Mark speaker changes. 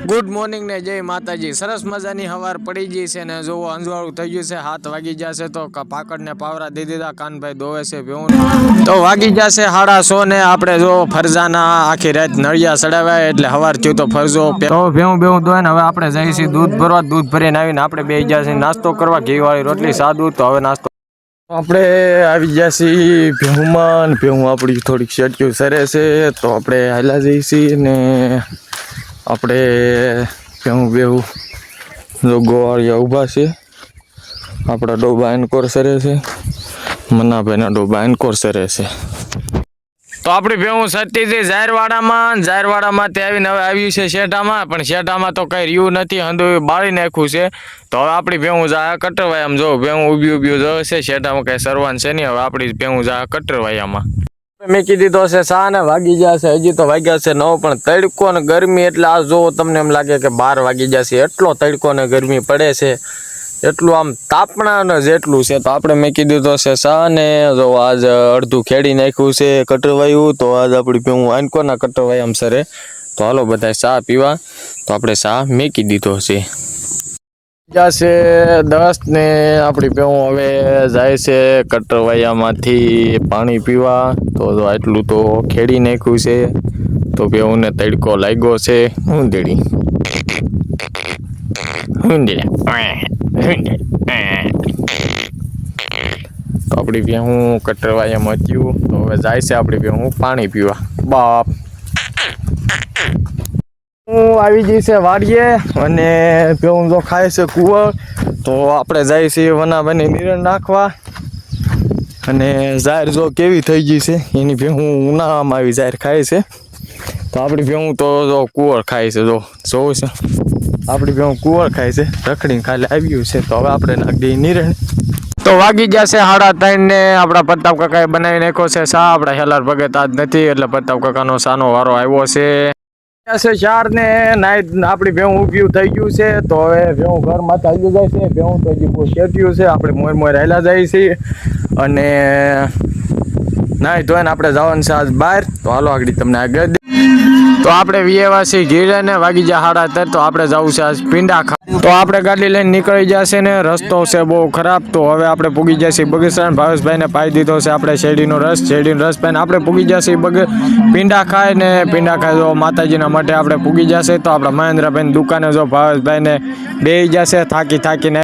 Speaker 1: Good morning ને જય માતાજી। સરસ મજાની હવાર પડી ગઈ છે ને જો અંજવાળું થઈ ગયું છે। 7 વાગી જશે તો પાકડ ને પાવરા દઈ દીધા। કાનભાઈ દોવે છે ભેવું તો વાગી જશે 6:30 ને આપણે જો ફરજાના આખી રાત નળિયા ચડાવ્યા એટલે હવાર થયું તો ફરજો તો ભેવું દોય ને હવે આપણે જઈએ છીએ દૂધ ભરવા। દૂધ ભરીને આવીને આપણે બેસી જશે નાસ્તો કરવા। ઘી વાળી રોટલી સાદું તો હવે નાસ્તો આપણે આવી જશે ભેહુમાં। ભેહું આપણી થોડીક શેટ્યું સરે છે તો આપણે હાલા જઈએ છીએ ને આપણે ભેહું જો ગોવાળિયા ઊભા છે। આપણા ડોબા એનકોર સરે છે, મનાભાઈના ડોબા એનકોર સરે છે। તો આપણી ભેહું સતી હતી ઝાયરવાડામાં આવીને હવે આવ્યું છે શેઢામાં। પણ શેઢામાં તો કઈ રહ્યું નથી, હંધું બાળી નાખ્યું છે। તો હવે આપણી ભેહું જા કટરવાયામાં જો ભેહું ઊભી જવે છે। શેઢામાં કઈ સરવાન છે નહીં। હવે આપણી ભેહું જા કટરવાયામાં મેકી દીધો છે સા ને વાગી જશે હજી તો વાગ્યા છે 9 પણ તડકો ને ગરમી એટલે આ જો તમને એમ લાગે કે 12 વાગી જશે એટલો તડકો ને ગરમી પડે છે। એટલું આમ તાપણા ને જેટલું છે તો આપણે મેકી દીધો છે સા ને જો આજ અડધું ખેડી નાખ્યું છે કટરવાયું। તો આજ આપણી ભેહું આનકોના કટરવાયામ સરે તો હાલો બધા સા પીવા। તો આપણે સા મેકી દીધો છે જશે 10 ને આપણી ભેહું હવે જાય છે કટરવાયામાંથી પાણી પીવા। તો આટલું તો ખેડી નાખ્યું છે તો ભેહું ને તડકો લાગ્યો છે। ઊંધડી તો આપણી ભેહું કટરવાયામાં થયું તો હવે જાય છે આપણી ભેહું પાણી પીવા। બાપ હું આવી ગઈ છે વાડીએ અને ભેહું જો ખાય છે કુંવર। તો આપણે જાય છીએ વનાભાઈને નિરણ નાખવા અને ઝાર જો કેવી થઈ ગઈ છે એની ભેહું ઉનાળામાં આવી ઝાર ખાય છે। તો આપણી ભેહું તો જો કુંવર ખાય છે, જો જોવું છે આપણી ભેહું કુંવર ખાય છે, રખડીને ખાલી આવ્યું છે। તો હવે આપણે નાખી દઈએ નિરણ। તો વાગી જશે 3:30 ને આપણા પ્રતાપ કાકાએ બનાવી નાખ્યો છે સા। આપણા હેલાર ભગત આજ નથી એટલે પ્રતાપ કાકાનો સાનો વારો આવ્યો છે। 4 ને નાઈટ આપણી ભેહું ઊભી થઈ ગયું છે તો હવે ભેહું ઘરમાં ચાલ્યું જાય છે। ભેહું તો હજી બહુ શેટ્યું છે, આપણે મોર હાલ્યા જાય છીએ અને નાઈ ધોઈને આપણે જવાનું છે આજ બહાર। તો હાલો આગળ તમને આગળ તો આપણે વિયેવાસી ઘીરે ને વાગી જાય 3:30 તો આપણે જવું છે આજ પીંડા ખા। તો આપણે ગાડી લઈને નીકળી જશે ને રસ્તો છે બહુ ખરાબ। તો હવે આપણે પૂગી જશે બગસરા। ભાવેશભાઈને પાઈ દીધો છે આપણે શેરડીનો રસ પાઈને આપણે પૂગી જશે પીંડા ખાય ને પીંડા ખાય જો માતાજીના માટે આપણે પૂગી જશે। તો આપણા મહેન્દ્રભાઈની દુકાને જો ભાવેશભાઈને બેસી જશે થાકીને